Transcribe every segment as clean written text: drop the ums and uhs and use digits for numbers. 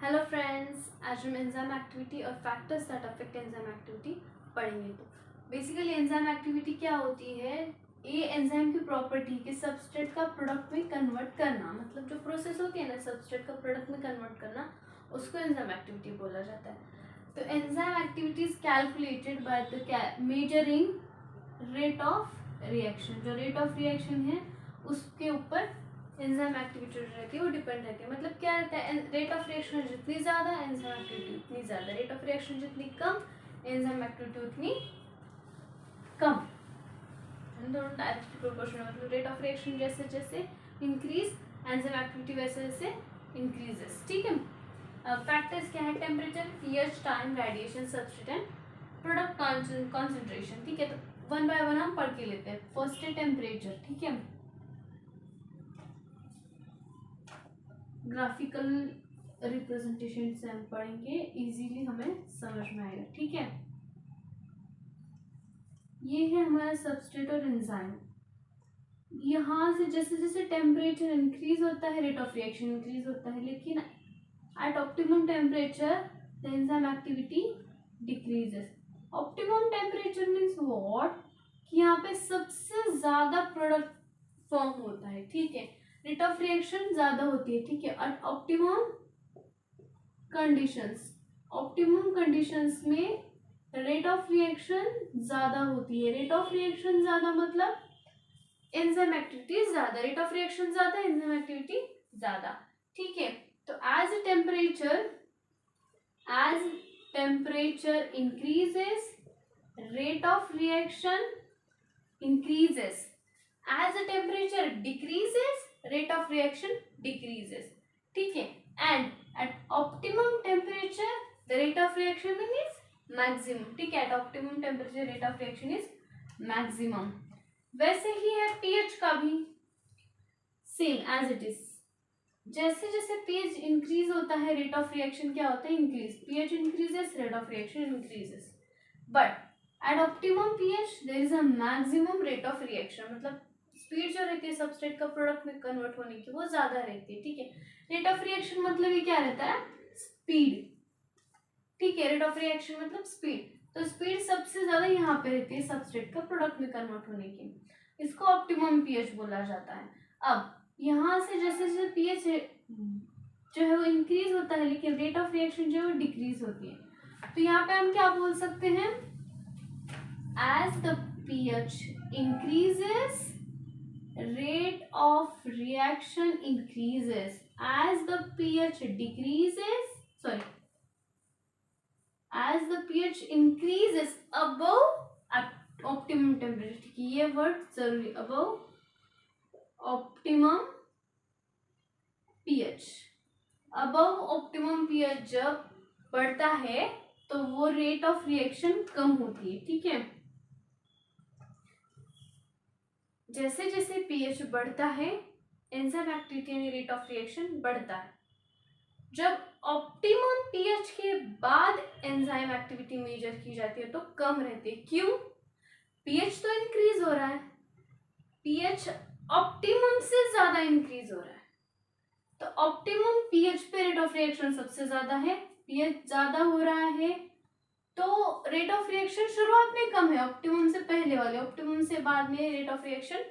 Hello friends, आज हम enzyme activity और factors that affect enzyme activity पढ़ेंगे। तो बेसिकली एंजाइम एक्टिविटी क्या होती है? ये एंजाइम की प्रॉपर्टी के सबस्ट्रेट का प्रोडक्ट में कन्वर्ट करना, मतलब जो प्रोसेस होती है ना सबस्ट्रेट का प्रोडक्ट में कन्वर्ट करना, उसको एंजाइम एक्टिविटी बोला जाता है। तो enzyme activity is calculated by the measuring rate of reaction. जो रेट ऑफ रिएक्शन है उसके ऊपर एंजाइम एक्टिविटी रहती है, वो डिपेंड रहती है। मतलब क्या रहता है, रेट ऑफ रिएक्शन जितनी ज़्यादा एंजाइम एक्टिविटी उतनी ज़्यादा, रेट ऑफ रिएक्शन जितनी कम एंजाइम एक्टिविटी उतनी कम। दोनों डायरेक्टली प्रोपोर्शनल, मतलब रेट ऑफ रिएक्शन जैसे जैसे इंक्रीज एंजाइम एक्टिविटी वैसे वैसे इंक्रीजेस। ठीक है। फैक्टर्स क्या है? Temperature, pH, time, radiation, substrate and product concentration. ठीक है, तो वन बाय वन हम पढ़ के लेते हैं। फर्स्ट है टेम्परेचर। ठीक है, ग्राफिकल रिप्रेजेंटेशन से हम पढ़ेंगे, इजीली हमें समझ में आएगा। ठीक है, ये है हमारा सबस्ट्रेट और एंजाइम। यहाँ से जैसे जैसे टेम्परेचर इंक्रीज होता है रेट ऑफ रिएक्शन इंक्रीज होता है, लेकिन at optimum temperature the enzyme activity decreases. Optimum temperature means what? कि यहाँ पे सबसे ज्यादा प्रोडक्ट फॉर्म होता है। ठीक है, रेट ऑफ रिएक्शन ज्यादा होती है। ठीक है, और ऑप्टिमम कंडीशंस, ऑप्टिमम कंडीशंस में रेट ऑफ रिएक्शन ज्यादा होती है। रेट ऑफ रिएक्शन ज्यादा मतलब एंजाइम एक्टिविटी ज्यादा, रेट ऑफ रिएक्शन ज्यादा, एंजाइम एक्टिविटी ज्यादा। ठीक है, तो as temperature increases rate of reaction increases. As the temperature decreases, rate of reaction decreases. ठीक है, and at optimum temperature the rate of reaction is maximum. ठीक है, at optimum temperature rate of reaction is maximum. वैसे ही है pH का भी, same as it is. जैसे जैसे pH इंक्रीज होता है रेट ऑफ रिएक्शन क्या होता है? Increase. pH increases, rate of reaction increases. But at optimum pH there is a maximum rate of reaction, मतलब स्पीड जो रहती है सबस्ट्रेट का प्रोडक्ट में कन्वर्ट होने की वो ज्यादा रहती है। ठीक है, रेट ऑफ रिएक्शन मतलब ये क्या रहता है? स्पीड। ठीक है, रेट ऑफ रिएक्शन मतलब स्पीड, तो स्पीड सबसे ज्यादा यहाँ पे रहती है सबस्ट्रेट का प्रोडक्ट में कन्वर्ट होने की, इसको ऑप्टिमम pH बोला जाता है। अब यहाँ से जैसे जैसे pH जो है वो इंक्रीज होता है, लेकिन रेट ऑफ रिएक्शन जो है वो डिक्रीज होती है। तो यहाँ पे हम क्या बोल सकते हैं? As the pH increases, rate of reaction increases. As the pH decreases, sorry, as the pH increases above at optimum temperature, ये वर्ड जरूरी, above optimum pH, above optimum pH जब बढ़ता है तो वो रेट ऑफ रिएक्शन कम होती है। ठीक है, जैसे जैसे pH बढ़ता है एंजाइम एक्टिविटी यानी रेट ऑफ रिएक्शन बढ़ता है। जब ऑप्टिमम pH के बाद एंजाइम एक्टिविटी मेजर की जाती है तो कम रहती है। क्यों? pH तो इंक्रीज हो रहा है, pH ऑप्टिमम से ज्यादा इंक्रीज हो रहा है, तो ऑप्टिमम pH पे रेट ऑफ रिएक्शन सबसे ज्यादा है, pH ज्यादा हो रहा है तो रेट ऑफ रिएक्शन शुरुआत में कम है, ऑप्टिमम से पहले वाले, ऑप्टिमम से बाद में रेट ऑफ रिएक्शन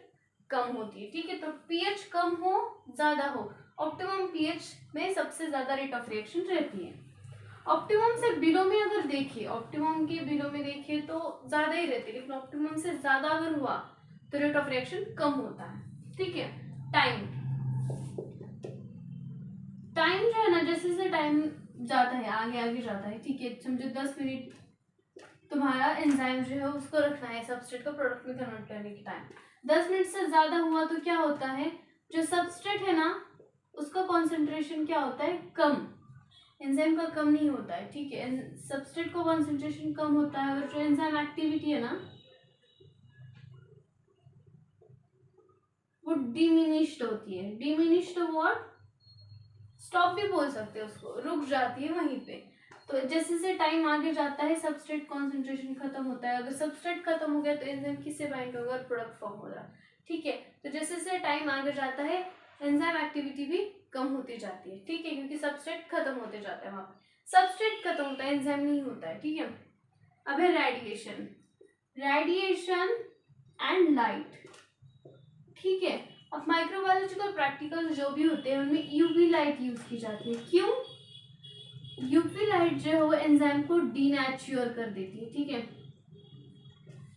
कम होती है। ठीक है, तो pH कम हो ज्यादा हो, ऑप्टिमम pH में सबसे ज्यादा रेट ऑफ रिएक्शन रहती है। ऑप्टिमम से बिलो में अगर देखिए, ऑप्टिमम के बिलो में देखिए तो ज्यादा ही रहती है, लेकिन ऑप्टिमम से ज्यादा अगर हुआ तो रेट ऑफ रिएक्शन कम होता है। ठीक है, टाइम जो है ना, जैसे जैसे टाइम जाता है आगे आगे जाता है। ठीक है, समझो 10 मिनट तुम्हारा एंजाइम जो है उसको रखना है सबस्ट्रेट को प्रोडक्ट में कन्वर्ट करने की टाइम, 10 मिनट से ज्यादा हुआ तो क्या होता है? जो सबस्ट्रेट है ना उसका कॉन्सेंट्रेशन क्या होता है? कम, एंजाइम का कम नहीं होता है। ठीक है, सबस्ट्रेट का कॉन्सेंट्रेशन कम होता है, और जो एंजाइम एक्टिविटी है ना वो डिमिनिश्ड होती है। Diminished what? स्टॉप भी बोल सकते हैं उसको, रुक जाती है वहीं पे। तो जैसे जैसे टाइम आगे जाता है सबस्ट्रेट कॉन्सेंट्रेशन खत्म होता है, अगर सबस्ट्रेट खत्म हो गया तो एंजाइम किससे बाइंड होगा? प्रोडक्ट फॉर्म होगा। ठीक है, तो जैसे जैसे टाइम आगे जाता है एंजाइम एक्टिविटी भी कम होती जाती है, ठीक है, क्योंकि सबस्ट्रेट खत्म होते जाता है, वहां पे सबस्ट्रेट खत्म होता है, एंजाइम नहीं होता है, ठीक है। अब है रेडिएशन, रेडिएशन एंड लाइट, ठीक है। अब माइक्रोबायोलॉजिकल प्रैक्टिकल जो भी होते हैं उनमें यूवी लाइट यूज की जाती है। क्यों? यूवी लाइट जो है वो एंजाइम को डीनेचर कर देती है, ठीक है।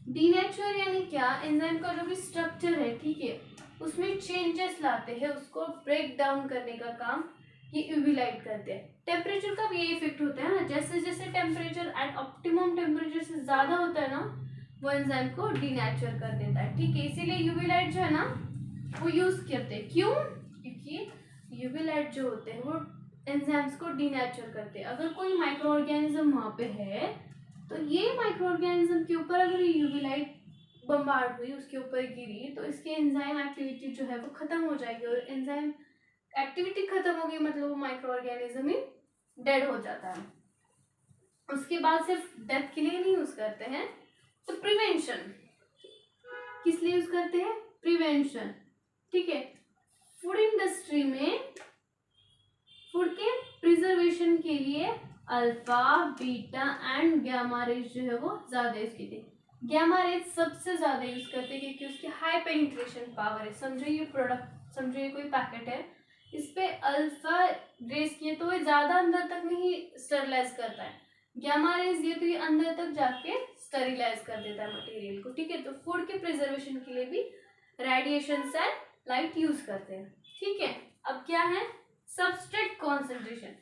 डीनेचर यानी क्या? एंजाइम का जो भी स्ट्रक्चर है, ठीक है, उसमें चेंजेस लाते हैं, उसको ब्रेक डाउन करने का काम ये यूवी लाइट करते हैं। टेम्परेचर का भी ये इफेक्ट होता है ना, जैसे जैसे टेम्परेचर एट ऑप्टिमम टेम्परेचर से ज्यादा होता है ना, वो एंजाइम को डीनेचर कर देता है, ठीक है। इसीलिए यूवी लाइट जो है ना वो यूज करते हैं। क्यों? क्योंकि यूवी लाइट जो होते हैं वो एंजाइम्स को डीनेचर करते हैं। अगर कोई माइक्रो ऑर्गेनिज्म वहां पे है तो ये माइक्रो ऑर्गेनिज्म के ऊपर अगर यूवी लाइट बम्बार्ड हुई, उसके ऊपर गिरी, तो इसकी एंजाइम एक्टिविटी जो है वो खत्म हो जाएगी, और एंजाइम एक्टिविटी खत्म होगी मतलब वो माइक्रो ऑर्गेनिज्म ही डेड हो जाता है। उसके बाद सिर्फ डेथ के लिए नहीं यूज करते हैं, तो प्रिवेंशन किस लिए यूज करते हैं? प्रिवेंशन, ठीक है। फूड इंडस्ट्री में फूड के प्रिजर्वेशन के लिए alpha, beta and gamma rays जो है वो ज्यादा यूज की थी। गामा रेज सबसे ज्यादा यूज करते हैं क्योंकि उसकी हाई पेनिट्रेशन पावर है। समझो ये प्रोडक्ट, समझो ये कोई पैकेट है, इस पे अल्फा रेज किए तो ये ज्यादा अंदर तक नहीं स्टरलाइज करता है, गामा रेज ये तो ये अंदर तक जाके स्टरलाइज कर देता है मटेरियल को, ठीक है। तो फूड के प्रिजर्वेशन के लिए भी रेडिएशन से लाइट यूज करते हैं, ठीक है। अब क्या है? Substrate concentration.